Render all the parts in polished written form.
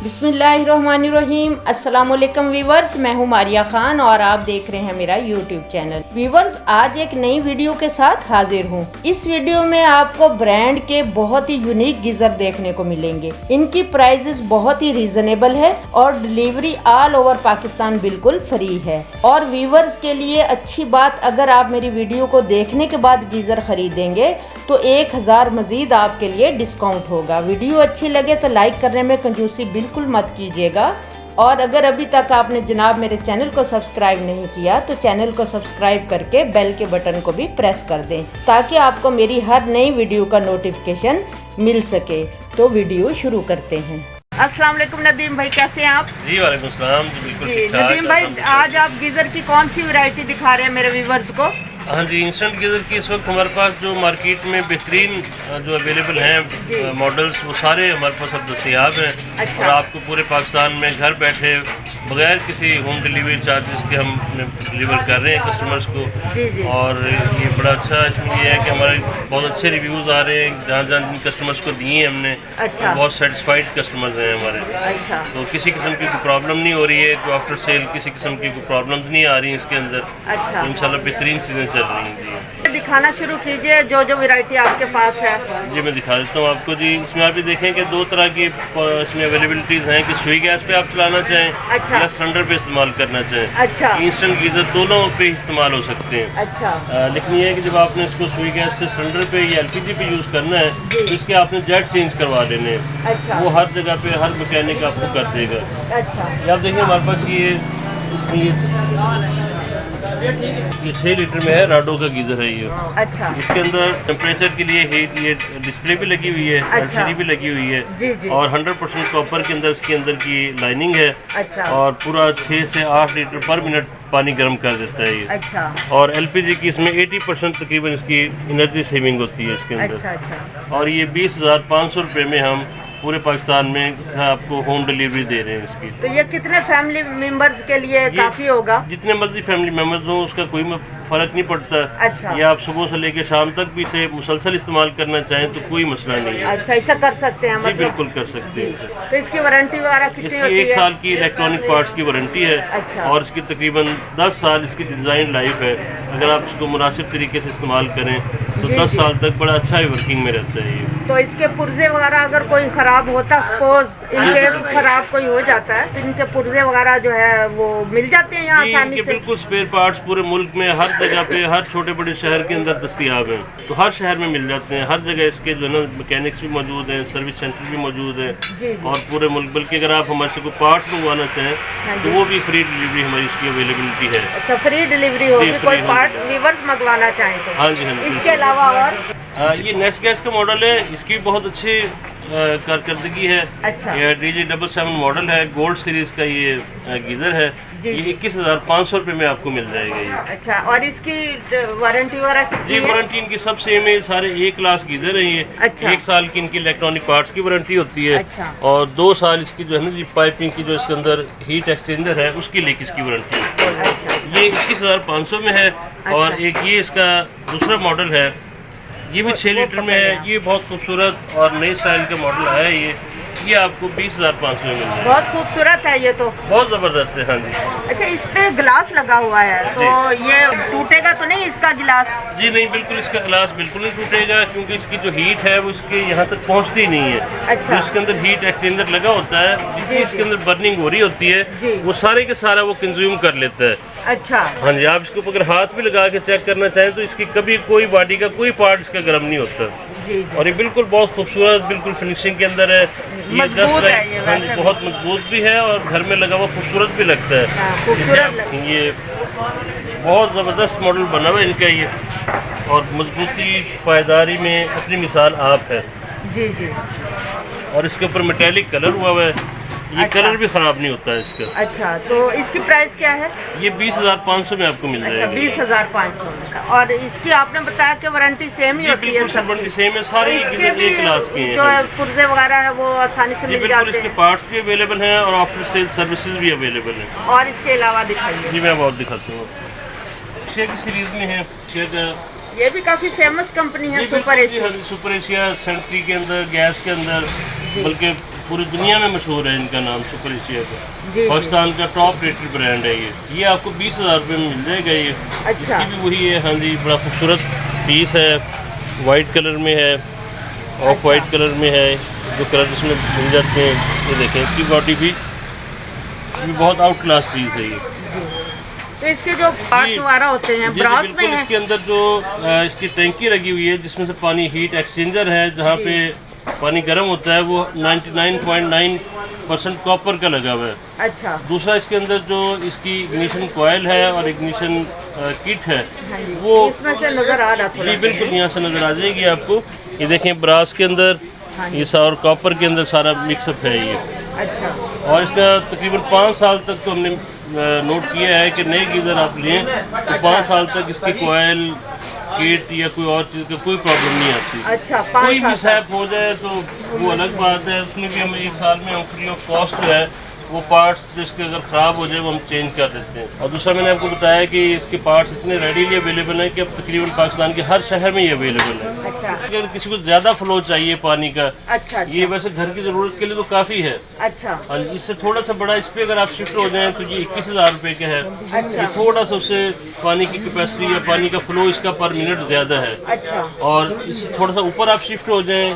बिस्मिल्लाहिर्रहमानिर्रहीम। अस्सलामुअलैकुम वीवर्स, मैं हूं मारिया खान और आप देख रहे हैं मेरा यूट्यूब चैनल। वीवर्स, आज एक नई वीडियो के साथ हाजिर हूं। इस वीडियो में आपको ब्रांड के बहुत ही यूनिक गीजर देखने को मिलेंगे। इनकी प्राइसेस बहुत ही रीजनेबल है और डिलीवरी ऑल ओवर पाकिस्तान बिल्कुल फ्री है। और वीवर्स के लिए अच्छी बात, अगर आप मेरी वीडियो को देखने के बाद गीजर खरीदेंगे तो 1000 मजीद आपके लिए डिस्काउंट होगा। वीडियो अच्छी लगे तो लाइक करने में कंजूसी बिल्कुल मत कीजिएगा। और अगर अभी तक आपने जनाब मेरे चैनल को सब्सक्राइब नहीं किया तो चैनल को सब्सक्राइब करके बेल के बटन को भी प्रेस कर दें ताकि आपको मेरी हर नई वीडियो का नोटिफिकेशन मिल सके। तो वीडियो शुरू करते हैं। अस्सलाम वालेकुम नदीम भाई, कैसे हैं आप? जी वालेकुम सलाम। जी बिल्कुल ठीक ठाक। नदीम भाई, आज आप गीजर की कौन सी वैरायटी दिखा रहे हैं मेरे व्यूवर्स को? हाँ जी, इंस्टेंट गीज़र की इस वक्त हमारे पास जो मार्केट में बेहतरीन जो अवेलेबल हैं मॉडल्स, वो सारे हमारे पास अब दस्तयाब हैं। अच्छा। और आपको पूरे पाकिस्तान में घर बैठे बगैर किसी होम डिलीवरी चार्जेस के हम डिलीवर कर रहे हैं कस्टमर्स को। जी। और ये बड़ा अच्छा इसमें ये है कि हमारे बहुत अच्छे रिव्यूज़ आ रहे हैं जहाँ जहाँ जिन कस्टमर्स को दिए हैं हमने। अच्छा। तो बहुत सेटिस्फाइड कस्टमर्स हैं हमारे। अच्छा। तो किसी किस्म की कोई प्रॉब्लम नहीं हो रही है, तो आफ्टर सेल किसी किस्म की कोई प्रॉब्लम्स नहीं आ रही हैं इसके अंदर। अच्छा। तो इंशाल्लाह बेहतरीन चीज़ें चल रही हैं जी। दिखाना शुरू कीजिए जो जो वैरायटी आपके पास है। जी मैं दिखा देता हूँ आपको जी। इसमें आप ये देखें कि दो तरह की इसमें अवेलेबिलिटीज़ हैं कि सुई गैस पे आप चलाना चाहें। अच्छा। या सिलेंडर पे इस्तेमाल करना चाहें। अच्छा। इंस्टेंट गीज़र दोनों पे इस्तेमाल हो सकते हैं। अच्छा। लेकिन ये है कि जब आपने इसको सुई गैस से सिलेंडर पे या LPG पे यूज़ करना है तो इसके आपने जेट चेंज करवा लेने हैं। अच्छा। वो हर जगह पे हर मैकेनिक आपको कर देगा। अच्छा। ये आप देखिए हमारे पास ये 6 लीटर में है, राडो का गीज़र है ये। अच्छा। इसके अंदर टेम्परेचर के लिए हीट, ये डिस्प्ले भी लगी हुई है। अच्छा। LCD भी लगी हुई है। जी जी। और 100% कॉपर के अंदर इसके अंदर की लाइनिंग है। अच्छा। और पूरा 6 से 8 लीटर पर मिनट पानी गर्म कर देता है ये। अच्छा। और LPG की इसमें 80% तकरीबन इसकी एनर्जी सेविंग होती है इसके अंदर। अच्छा। अच्छा। और ये 20,500 रुपये में हम पूरे पाकिस्तान में आपको होम डिलीवरी दे रहे हैं इसकी। तो ये कितने फैमिली मेंबर्स के लिए काफी होगा? जितने मर्जी फैमिली मेम्बर्स हों उसका कोई फ़र्क नहीं पड़ता। अच्छा। या आप सुबह से लेकर शाम तक भी इसे मुसलसल इस्तेमाल करना चाहें तो कोई मसला नहीं है। अच्छा, ऐसा कर सकते हैं जी मतलब? बिल्कुल कर सकते हैं। तो इसकी वारंटी वगैरह कितनी इसकी होती 1 है? साल की इलेक्ट्रॉनिक पार्ट्स की वारंटी है। अच्छा। और इसकी तकरीबन 10 साल इसकी डिज़ाइन लाइफ है। अगर आप इसको मुनासिब तरीके से इस्तेमाल करें तो जी, 10 जी। साल तक बड़ा अच्छा ही वर्किंग में रहता है ये। तो इसके पुर्जे वगैरह अगर कोई खराब होता, सपोज इन केस खराब कोई हो जाता है तो इनके पुर्जे वगैरह जो है वो मिल जाते हैं यहाँ जी, आसानी इनके से? बिल्कुल स्पेयर पार्ट्स पूरे मुल्क में हर जगह पे हर छोटे बड़े शहर के अंदर दस्तयाब हैं। तो हर शहर में मिल जाते हैं। हर जगह इसके जो है ना मैकेनिक्स भी मौजूद हैं, सर्विस सेंटर भी मौजूद है। जी जी। और पूरे मुल्क, बल्कि अगर आप हमारे से कोई पार्ट्स मंगवाना चाहें हाँ तो जी। वो भी फ्री डिलीवरी हमारी इसकी अवेलेबिलिटी है। अच्छा, फ्री डिलीवरी होगी जी, कोई फ्री पार्ट होगी। वीवर्स मंगवाना चाहें तो? हाँ जी, हाँ जी। इसके अलावा और? ये नेक्स्ट गैस का मॉडल है, इसकी बहुत अच्छी कारकर्दगी है। अच्छा। ये DG77 मॉडल है, गोल्ड सीरीज का ये गीज़र है। जी, ये जी। 21,500 रुपये में आपको मिल जाएगा ये। अच्छा, और इसकी वारंटी वगैरह कितनी ये है? वारंटी इनकी सब सेम है, सारे A क्लास गीज़र हैं ये। अच्छा। 1 साल की इनकी इलेक्ट्रॉनिक पार्ट्स की वारंटी होती है। अच्छा। और 2 साल इसकी जो है ना जी पाइपिंग की जो इसके अंदर हीट एक्सचेंजर है उसकी लेके इसकी वारंटी है। अच्छा। ये 21,500 में है। और एक ये इसका दूसरा मॉडल है, ये भी 6 लीटर में है। ये बहुत खूबसूरत और नई स्टाइल का मॉडल है ये आपको 20,500 में मिल जाएगा। बहुत खूबसूरत है ये तो। बहुत ज़बरदस्त है। हाँ जी। अच्छा, इस पे ग्लास लगा हुआ है तो ये टूटेगा तो नहीं इसका गिलास? जी नहीं, बिल्कुल इसका ग्लास बिल्कुल नहीं टूटेगा क्योंकि इसकी जो हीट है वो इसके यहाँ तक पहुँचती नहीं है। अच्छा। जो इसके अंदर हीट एक्सचेंजर लगा होता है, जितनी जी, इसके जी। अंदर बर्निंग हो रही होती जी। है वो सारे के सारा वो कंज्यूम कर लेता है। अच्छा। हाँ जी, आप इसको अगर हाथ भी लगा के चेक करना चाहें तो इसकी कभी कोई बॉडी का कोई पार्ट इसका गर्म नहीं होता। जी जी। और ये बिल्कुल बहुत खूबसूरत, बिल्कुल फिनिशिंग के अंदर है। ये मजबूत है ये हाँ जी, वैसे भी। बहुत मजबूत भी है और घर में लगा हुआ खूबसूरत भी लगता है। हाँ, खूबसूरत जैसे आप ये बहुत ज़बरदस्त मॉडल बना हुआ है इनका ये। और मजबूती पायदारी में अपनी मिसाल आप है। जी जी। और इसके ऊपर मेटेलिक कलर हुआ हुआ है। ये अच्छा। कलर भी ख़राब नहीं होता है इसका। अच्छा, तो इसकी प्राइस क्या है? ये 20,500 में आपको मिल अच्छा, जाएगा। 20,500 का। और इसकी आपने बताया कि वारंटी सेम ही होती है सबकी? बिल्कुल सेम है, सारे इसके भी एक क्लास की हैं। जो है पुर्जे वगैरह है वो आसानी से ये मिल बिल्कुल जाते इसके हैं? पार्ट्स भी अवेलेबल हैं और आफ्टर सेल सर्विसेज भी अवेलेबल हैं। और इसके अलावा दिखाइए। जी मैं बहुत दिखाता हूँ। एशिया की सीरीज में है। एशिया का ये भी काफी फेमस कंपनी है, super Asia. Super Asia century के अंदर, गैस के अंदर, बल्कि पूरी दुनिया में मशहूर है इनका नाम सुपर एशिया का। जी, पाकिस्तान का टॉप रेटेड ब्रांड है ये आपको 20,000 रुपये में मिल जाएगा ये। अच्छा। इसकी भी वही है, हाँ जी, बड़ा खूबसूरत पीस है, वाइट कलर में है, ऑफ वाइट कलर में है, जो कलर इसमें मिल जाते हैं। ये देखें इसकी बॉडी भी बहुत आउट क्लास चीज़ है ये। तो इसके जो पार्ट्स वगैरह होते हैं ब्रास में है। इसके अंदर जो इसकी टैंकी लगी हुई है जिसमें से पानी हीट एक्सचेंजर है, जहाँ पे पानी गर्म होता है, वो 99.9% कॉपर का लगा हुआ है। अच्छा। दूसरा इसके अंदर जो इसकी इग्निशन कॉयल है और इग्निशन किट है, हाँ जी, वो इसमें से नजर आ रहा था। जी बिल्कुल यहाँ से नजर आ जाएगी आपको। ये देखें ब्रास के अंदर हाँ ये और कॉपर के अंदर सारा मिक्सअप है ये। अच्छा। और इसका तकरीबन 5 साल तक तो हमने नोट किया है कि नए गीज़र आप लें तो 5 साल तक इसकी कोयल किट या कोई और चीज़ का कोई प्रॉब्लम नहीं आती। अच्छा। कोई भी सैप हो जाए तो वो अलग बात है, उसमें भी हम 1 साल में हम फ्री ऑफ कॉस्ट जो है वो पार्ट्स जिसके अगर ख़राब हो जाए वो हम चेंज कर देते हैं। और दूसरा मैंने आपको बताया कि इसके पार्ट्स इतने रेडीली अवेलेबल हैं कि अब तकरीबन पाकिस्तान के हर शहर में ये अवेलेबल है। अच्छा। अगर किसी को ज़्यादा फ्लो चाहिए पानी का, अच्छा। ये वैसे घर की ज़रूरत के लिए तो काफ़ी है। अच्छा। और इससे थोड़ा सा बड़ा इस पे अगर आप शिफ्ट हो जाएं तो ये 21,000 रुपये का है। अच्छा। ये थोड़ा सा उससे पानी की कैपेसिटी या पानी का फ्लो इसका पर मिनट ज़्यादा है। अच्छा। और इससे थोड़ा सा ऊपर आप शिफ्ट हो जाएं,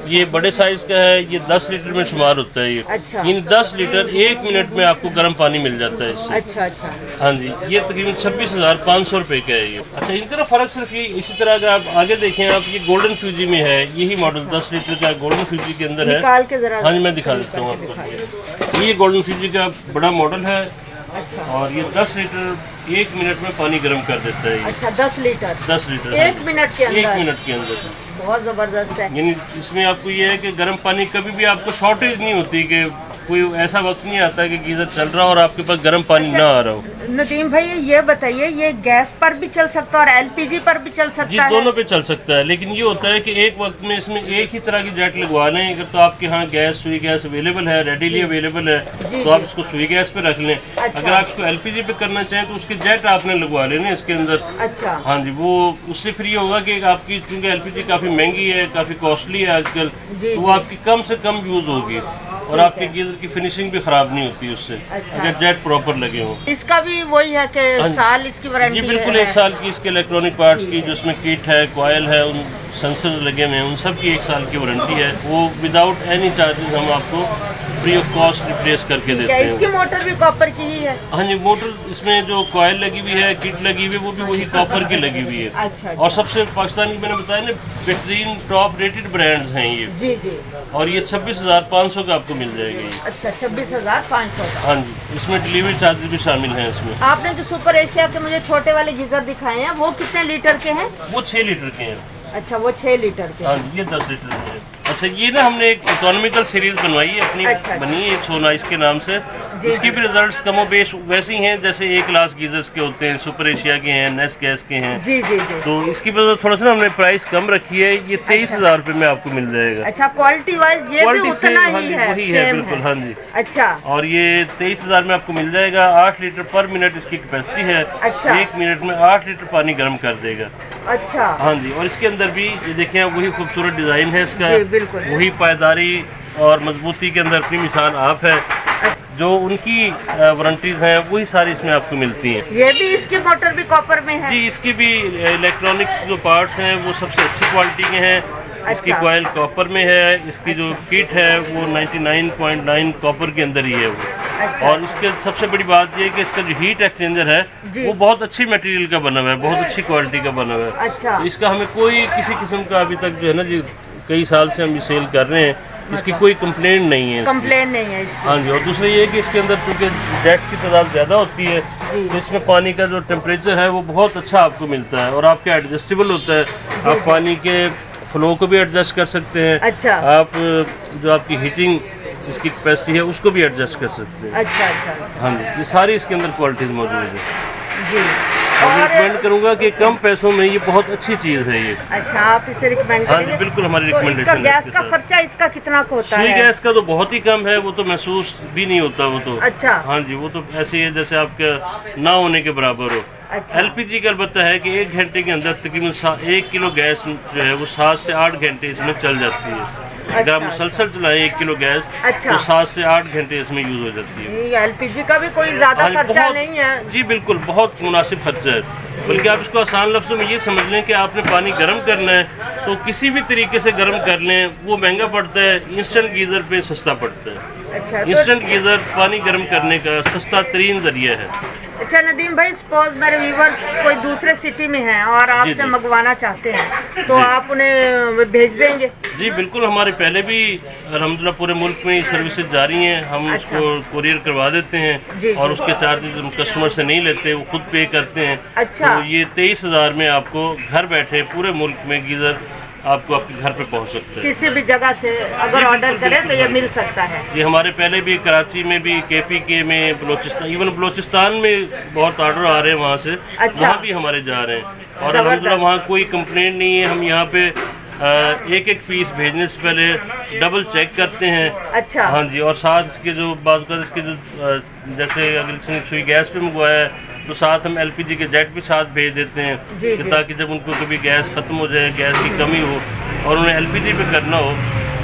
ये बड़े साइज का है, ये 10 लीटर में शुमार होता है ये। अच्छा। इन 10 लीटर 1 मिनट में आपको गर्म पानी मिल जाता है इससे। अच्छा। अच्छा। हाँ जी, ये तकरीबन 26,500 रुपये का है ये। अच्छा, इनका फ़र्क सिर्फ ये, इसी तरह अगर आप आगे देखें, आप ये गोल्डन फ्यूजी में है, यही मॉडल 10 लीटर का गोल्डन फ्यूजी के अंदर है। निकाल के जरा। हाँ जी, मैं दिखा देता हूँ आपको। ये गोल्डन फ्यूजी का बड़ा मॉडल है। अच्छा। और ये 10 लीटर 1 मिनट में पानी गर्म कर देता है ये। अच्छा, 10 लीटर 10 लीटर 1 मिनट के अंदर। 1 मिनट के अंदर। बहुत जबरदस्त है। यानी इसमें आपको ये है कि गर्म पानी कभी भी आपको शॉर्टेज नहीं होती, कि कोई ऐसा वक्त नहीं आता कि गीजर चल रहा हो और आपके पास गर्म पानी ना आ रहा हो। नदीम भाई ये बताइए, ये गैस पर भी चल सकता है और एलपीजी पर भी चल सकता जी, है? दोनों पे चल सकता है, लेकिन ये होता है कि एक वक्त में इसमें एक ही तरह की जेट लगवा लें। अगर तो आपके यहाँ गैस सुई गैस अवेलेबल है, रेडीली अवेलेबल है, तो आप इसको सुई गैस पे रख लें। अच्छा। अगर आप इसको एलपीजी पे करना चाहें तो उसकी जेट आपने लगवा लेना इसके अंदर। अच्छा। हाँ जी, वो उससे फ्री होगा कि आपकी, क्योंकि एलपीजी काफ़ी महंगी है, काफ़ी कॉस्टली है आजकल, तो वो आपकी कम से कम यूज़ होगी और आपके गीजर की फिनिशिंग भी खराब नहीं होती उससे। अच्छा। अगर जेट प्रॉपर लगे हों। इसका भी वही है कि साल इसकी वारंटी जी बिल्कुल, है? 1 साल की इसके इलेक्ट्रॉनिक पार्ट्स की, जिसमें किट है, कॉयल है, उन सेंसर लगे हुए हैं, उन सब की 1 साल की वारंटी है। वो विदाउट एनी चार्जेस हम आपको फ्री ऑफ कॉस्ट रिप्लेस करके देते क्या हैं। इसकी मोटर भी कॉपर की ही है? हाँ जी, मोटर इसमें जो कॉयल लगी हुई है, किट लगी हुई है, वो भी वही कॉपर की लगी हुई है। अच्छा। और सबसे पाकिस्तान की मैंने बताया ना बेहतरीन टॉप रेटेड ब्रांड्स हैं ये। जी जी। और ये 26,500 का आपको मिल जाएगा ये। अच्छा, 26,500 का। हाँ जी, इसमें डिलीवरी चार्जेस भी शामिल हैं इसमें। आपने जो सुपर एशिया के मुझे छोटे वाले गीजर दिखाए हैं वो कितने लीटर के हैं? वो 6 लीटर के हैं। अच्छा, वो 6 लीटर के। हाँ जी, ये 10 लीटर के हैं। अच्छा, ये ना हमने एक इकोनॉमिकल सीरीज बनवाई है अपनी। अच्छा। बनी है एक सोनाइस के नाम से। जी। इसकी भी रिजल्ट्स कमोबेश वैसे ही हैं जैसे A क्लास गीजर्स के होते हैं, सुपर एशिया के हैं, नेस्ट गैस के हैं। जी जी जी। तो इसकी वजह थोड़ा सा ना हमने प्राइस कम रखी है। ये 23,000 रुपये में आपको मिल जाएगा। अच्छा, क्वालिटी वाइज ये भी क्वालिटी से उतना हाँ ही जी, है, वही है सेम बिल्कुल। है। हाँ जी। अच्छा। और ये 23,000 में आपको मिल जाएगा। 8 लीटर पर मिनट इसकी कैपेसिटी है। अच्छा। 1 मिनट में 8 लीटर पानी गर्म कर देगा। अच्छा। हाँ जी, और इसके अंदर भी ये देखें, वही खूबसूरत डिज़ाइन है इसका। जी, बिल्कुल। वही पायदारी और मजबूती के अंदर अपनी मिसाल आप है। जो उनकी वारंटीज हैं वही सारी इसमें आपको मिलती हैं। ये भी इसकी मोटर भी कॉपर में है? जी, इसकी भी इलेक्ट्रॉनिक्स जो पार्ट्स हैं वो सबसे अच्छी क्वालिटी के हैं। इसकी अच्छा। कॉयल कॉपर में है। इसकी जो किट है वो 99.9 कॉपर के अंदर ही है वो। अच्छा। और इसके सबसे बड़ी बात ये है कि इसका जो हीट एक्सचेंजर है जी। वो बहुत अच्छी मटेरियल का बना हुआ है, बहुत अच्छी क्वालिटी का बना हुआ है। अच्छा। इसका हमें कोई किसी किस्म का अभी तक जो है ना जी, कई साल से हम ये सेल कर रहे हैं, इसकी कोई कंप्लेंट नहीं है इसकी। कंप्लेन नहीं है इसकी? हाँ जी। और दूसरा ये है कि इसके अंदर चूँकि जेट्स की तादाद ज़्यादा होती है तो इसमें पानी का जो टेम्परेचर है वो बहुत अच्छा आपको मिलता है और आपके एडजस्टेबल होता है। आप पानी के फ्लो को भी एडजस्ट कर सकते हैं। अच्छा। आप जो आपकी हीटिंग इसकी कैपेसिटी है उसको भी एडजस्ट कर सकते हैं। अच्छा अच्छा। हाँ जी, ये सारी इसके अंदर क्वालिटीज मौजूद है। जी। और और रिकमेंड करूँगा कि कम पैसों में ये बहुत अच्छी चीज़ है ये। अच्छा, आप इसे रिकमेंड हाँ करेंगे? जी, बिल्कुल हमारी तो इसका रिकमेंडेशन है गैस इसके का साथ। खर्चा इसका कितना का होता सुई है? गैस का तो बहुत ही कम है, वो तो महसूस भी नहीं होता वो तो। अच्छा। हाँ जी, वो तो ऐसे ही है जैसे आपके ना होने के बराबर हो। अच्छा। एलपीजी का अलबत्ता है कि 1 घंटे के अंदर तकरीबन 1 किलो गैस जो है वो 7 से 8 घंटे इसमें चल जाती है। अगर आप मुसलसल चलाएं 1 किलो गैस तो 7 से 8 घंटे इसमें यूज हो जाती है। एलपीजी का भी कोई ज्यादा खर्चा नहीं है? जी बिल्कुल, बहुत मुनासिब खर्चा है। बल्कि आप इसको आसान लफ्ज़ों में ये समझ लें कि आपने पानी गर्म करना है तो किसी भी तरीके से गर्म कर लें, वो महंगा पड़ता है, इंस्टेंट गीज़र पे सस्ता पड़ता है। अच्छा, इंस्टेंट गीज़र पानी गर्म करने का सस्ता तरीन जरिया है। अच्छा नदीम भाई, सपोज मेरे व्यूवर्स कोई दूसरे सिटी में हैं और आपसे मंगवाना चाहते हैं तो आप उन्हें भेज देंगे? जी बिल्कुल, हमारे पहले भी अल्हम्दुलिल्लाह पूरे मुल्क में सर्विसेज जारी हैं। हम उसको कुरियर करवा देते हैं और उसके चार्जेस हम कस्टमर से नहीं लेते, वो खुद पे करते हैं। अच्छा। तो ये 23,000 में आपको घर बैठे पूरे मुल्क में गीज़र आपको आपके घर पे पहुंच सकता है। किसी भी जगह से अगर ऑर्डर करें तो ये मिल सकता है? ये हमारे पहले भी कराची में भी, KPK में, बलोचिस्तान, इवन बलोचिस्तान में बहुत ऑर्डर आ रहे हैं वहाँ से। अच्छा। वहाँ भी हमारे जा रहे हैं और अल्हम्दुलिल्लाह वहाँ कोई कंप्लेंट नहीं है। हम यहाँ पे एक पीस भेजने से पहले डबल चेक करते हैं। अच्छा। हाँ जी, और साथ इसके जो बात कर इसके जो जैसे अगर किसी ने सुई गैस पे मंगवाया है तो साथ हम LPG के जेट भी साथ भेज देते हैं कि ताकि जब उनको कभी गैस ख़त्म हो जाए, गैस की कमी हो और उन्हें LPG पे करना हो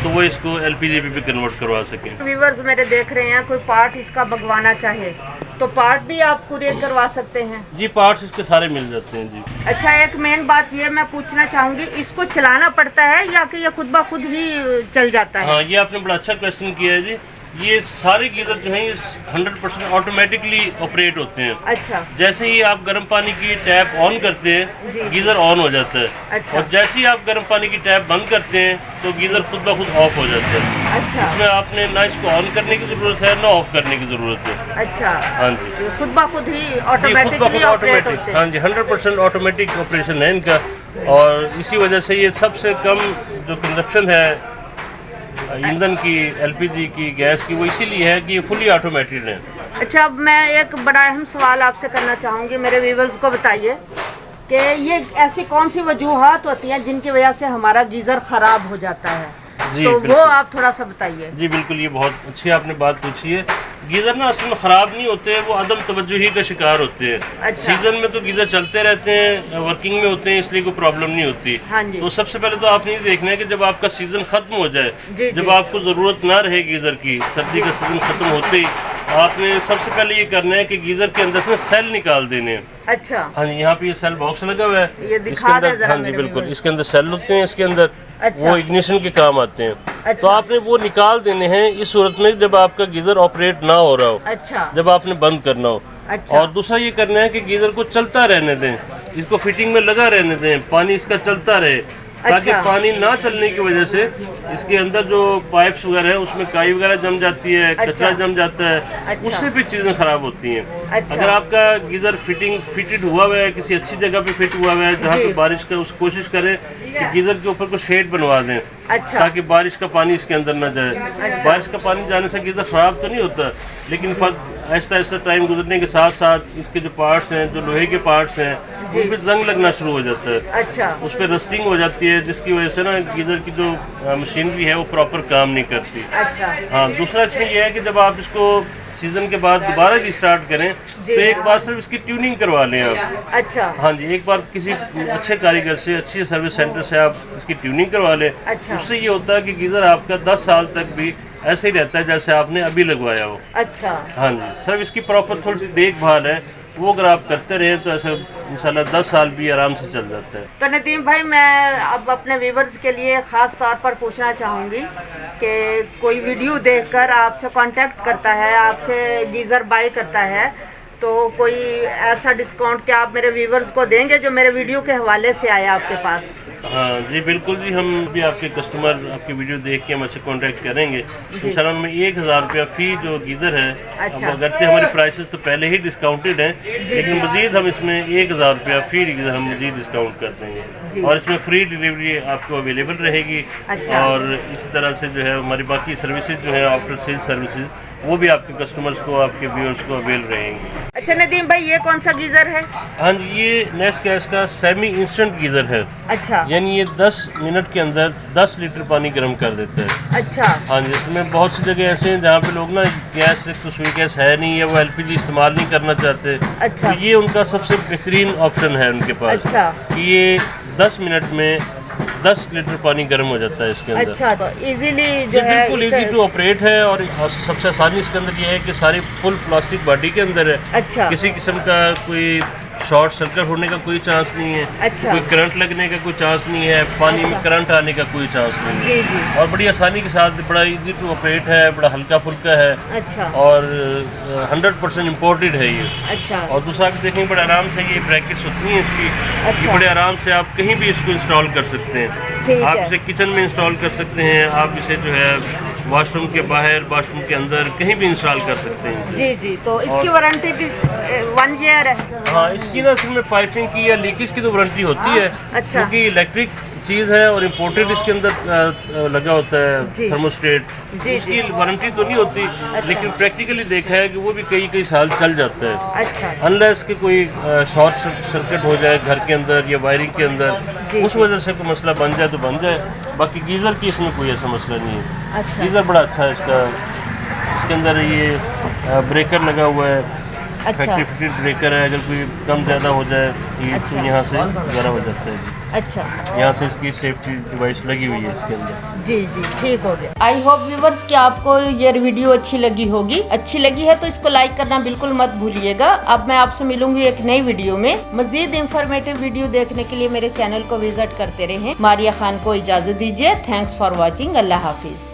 तो वो इसको LPG पे भी कन्वर्ट करवा सकें। व्यूअर्स मेरे देख रहे हैं, कोई पार्ट इसका मंगवाना चाहे तो पार्ट भी आप कुरियर करवा सकते हैं? जी, पार्ट्स इसके सारे मिल जाते हैं जी। अच्छा, एक मेन बात ये मैं पूछना चाहूँगी, इसको चलाना पड़ता है या कि ये खुद ब खुद ही चल जाता है? हाँ, ये आपने बड़ा अच्छा क्वेश्चन किया है जी। ये सारे गीज़र जो हैं ये 100% ऑटोमेटिकली ऑपरेट होते हैं। अच्छा। जैसे ही आप गर्म पानी की टैप ऑन करते हैं गीज़र ऑन हो जाता है। अच्छा। और जैसे ही आप गर्म पानी की टैप बंद करते हैं तो गीज़र खुद ब खुद ऑफ हो जाता है। अच्छा। इसमें आपने ना इसको ऑन करने की ज़रूरत है ना ऑफ करने की ज़रूरत है। अच्छा। हाँ जी, खुद ब खुद ही ऑटोमेटिक। हाँ जी, 100% ऑटोमेटिक ऑपरेशन है इनका और इसी वजह से ये सबसे कम जो कंजप्शन है ईंधन की, LPG की, गैस की, वो इसीलिए है कि ये फुली ऑटोमेटेड है। अच्छा, अब मैं एक बड़ा अहम सवाल आपसे करना चाहूँगी, मेरे व्यूअर्स को बताइए कि ये ऐसी कौन सी वजूहात होती हैं जिनकी वजह से हमारा गीज़र ख़राब हो जाता है? जी, तो वो आप थोड़ा सा बताइए। जी बिल्कुल, ये बहुत अच्छी आपने बात पूछी है। गीज़र ना असल में ख़राब नहीं होते हैं, वो अदम तवज्जुही का शिकार होते हैं। अच्छा। सीजन में तो गीज़र चलते रहते हैं, वर्किंग में होते हैं, इसलिए कोई प्रॉब्लम नहीं होती। हाँ जी। तो सबसे पहले तो आपने ये देखना है कि जब आपका सीज़न ख़त्म हो जाए, जब आपको ज़रूरत ना रहे गीज़र की, सर्दी का सीज़न ख़त्म होते ही आपने सबसे पहले ये करना है कि गीज़र के अंदर से सेल निकाल देने हैं। अच्छा। हाँ जी, यहाँ पे ये सेल बॉक्स लगा हुआ है, इसके अंदर, हाँ जी बिल्कुल, इसके अंदर सेल होते हैं, इसके अंदर। अच्छा। वो इग्निशन के काम आते हैं। अच्छा। तो आपने वो निकाल देने हैं इस सूरत में जब आपका गीज़र ऑपरेट ना हो रहा हो। अच्छा। जब आपने बंद करना हो। अच्छा। और दूसरा ये करना है कि गीज़र को चलता रहने दें, इसको फिटिंग में लगा रहने दें, पानी इसका चलता रहे। ताकि पानी ना चलने की वजह से इसके अंदर जो पाइप्स वगैरह है उसमें काई वगैरह जम जाती है, कचरा जम जाता है, उससे भी चीज़ें ख़राब होती हैं। अगर आपका गीज़र फिटेड हुआ हुआ है, किसी अच्छी जगह पे फिट हुआ हुआ है जहाँ पे बारिश का, उस कोशिश करें कि गीज़र के ऊपर को शेड बनवा दें। अच्छा। ताकि बारिश का पानी इसके अंदर ना जाए। अच्छा। बारिश का पानी जाने से गीज़र ख़राब तो नहीं होता, लेकिन ऐसा ऐसा टाइम गुजरने के साथ साथ इसके जो पार्ट्स हैं, जो लोहे के पार्ट्स हैं, उन पर जंग लगना शुरू हो जाता है। अच्छा। उस पर रस्टिंग हो जाती है, जिसकी वजह से ना गीज़र की जो मशीनरी है वो प्रॉपर काम नहीं करती। अच्छा। हाँ, दूसरा इसमें यह है कि जब आप इसको सीजन के बाद दोबारा रिस्टार्ट करें तो एक बार सिर्फ इसकी ट्यूनिंग करवा लें आप। अच्छा। हाँ जी, एक बार किसी अच्छे कारीगर से, अच्छी सर्विस सेंटर से आप इसकी ट्यूनिंग करवा लें। अच्छा। उससे ये होता है कि गीज़र आपका 10 साल तक भी ऐसे ही रहता है जैसे आपने अभी लगवाया हो। अच्छा। हाँ जी, सिर्फ इसकी प्रॉपर थोड़ी सी देखभाल है, वो अगर आप करते रहे तो ऐसे इंशाल्लाह 10 साल भी आराम से चल जाता है। तो नदीम भाई, मैं अब अपने व्यूवर्स के लिए ख़ास तौर पर पूछना चाहूँगी कि कोई वीडियो देखकर आपसे कांटेक्ट करता है, आपसे गीज़र बाय करता है, तो कोई ऐसा डिस्काउंट क्या आप मेरे व्यूवर्स को देंगे जो मेरे वीडियो के हवाले से आया आपके पास? हाँ जी बिल्कुल जी, हम भी आपके कस्टमर आपकी वीडियो देख के हमसे कांटेक्ट करेंगे। इंशाल्लाह में 1000 रुपया फ़ी जो गीज़र है। अच्छा। अब अगरचे हमारे प्राइसेस तो पहले ही डिस्काउंटेड हैं, लेकिन मज़ीद हम इसमें 1000 रुपया फ़ी गीज़र हम मज़ीद डिस्काउंट कर देंगे और इसमें फ्री डिलीवरी आपको अवेलेबल रहेगी। अच्छा। और इसी तरह से जो है हमारी बाकी सर्विसेज जो है आफ्टर सेल सर्विसेज, वो भी आपके कस्टमर्स को, आपके व्यूअर्स को अवेल रहेंगी। अच्छा नदीम भाई, ये कौन सा गीज़र है? हाँ जी, ये नेस्ट गैस का सेमी इंस्टेंट गीज़र है। अच्छा। यानी ये 10 मिनट के अंदर 10 लीटर पानी गर्म कर देता है। अच्छा। हाँ जी, इसमें बहुत सी जगह ऐसे हैं जहाँ पे लोग ना गैस एक तो सुई गैस है नहीं, या वो LPG इस्तेमाल नहीं करना चाहते। अच्छा। तो ये उनका सबसे बेहतरीन ऑप्शन है उनके पास। अच्छा। कि ये 10 मिनट में 10 लीटर पानी गर्म हो जाता है इसके अंदर। अच्छा, तो इजीली ये जो है बिल्कुल इजी टू ऑपरेट है और सबसे आसानी इसके अंदर ये है कि सारी फुल प्लास्टिक बॉडी के अंदर है। अच्छा किसी किस्म का कोई शॉर्ट सर्किट होने का कोई चांस नहीं है, अच्छा। कोई करंट लगने का कोई चांस नहीं है, पानी में करंट आने का कोई चांस नहीं है। जी जी। और बड़ी आसानी के साथ बड़ा इजी टू ऑपरेट है, बड़ा हल्का फुल्का है अच्छा और 100% इम्पोर्टेड है ये। अच्छा और दूसरा आप देखें बड़े आराम से ये ब्रैकेट्स होती हैं इसकी, अच्छा। ये बड़े आराम से आप कहीं भी इसको इंस्टॉल कर सकते हैं। ठीक आप है। इसे किचन में इंस्टॉल कर सकते हैं, आप इसे जो है वॉशरूम के बाहर, वॉशरूम के अंदर कहीं भी इंस्टॉल कर सकते हैं इसे। जी जी। तो इसकी वारंटी भी 1 ईयर है? हाँ, इसकी ना असल में पाइपिंग की या लीकेज की तो वारंटी होती है, अच्छा। क्योंकि इलेक्ट्रिक चीज़ है और इम्पोर्टेड इसके अंदर लगा होता जी। है थर्मोस्टेट, जी, उसकी वारंटी तो नहीं होती, लेकिन प्रैक्टिकली देखा है कि वो भी कई साल चल जाता है, अच्छा अनलेस कि कोई शॉर्ट सर्किट हो जाए घर के अंदर या वायरिंग के अंदर, जी, उस वजह से कोई मसला बन जाए तो बन जाए। बाकी गीज़र की इसमें कोई ऐसा मसला नहीं है। अच्छा गीज़र बड़ा अच्छा है इसका, इसके अंदर ये ब्रेकर लगा हुआ है, अच्छा। फैक्ट्री फिटेड ब्रेकर है, अगर कोई कम ज़्यादा हो जाए ये अच्छा। तो यहाँ से ज़रा हो जाता है, अच्छा यहाँ से इसकी सेफ्टी डिवाइस लगी हुई है इसके अंदर। जी जी ठीक हो गया। आई होप व्यूवर्स कि आपको ये वीडियो अच्छी लगी होगी। अच्छी लगी है तो इसको लाइक करना बिल्कुल मत भूलिएगा। अब मैं आपसे मिलूंगी एक नई वीडियो में। मजीद इंफॉर्मेटिव वीडियो देखने के लिए मेरे चैनल को विजिट करते रहें। मारिया खान को इजाजत दीजिए। Thanks for watching. Allah Hafiz.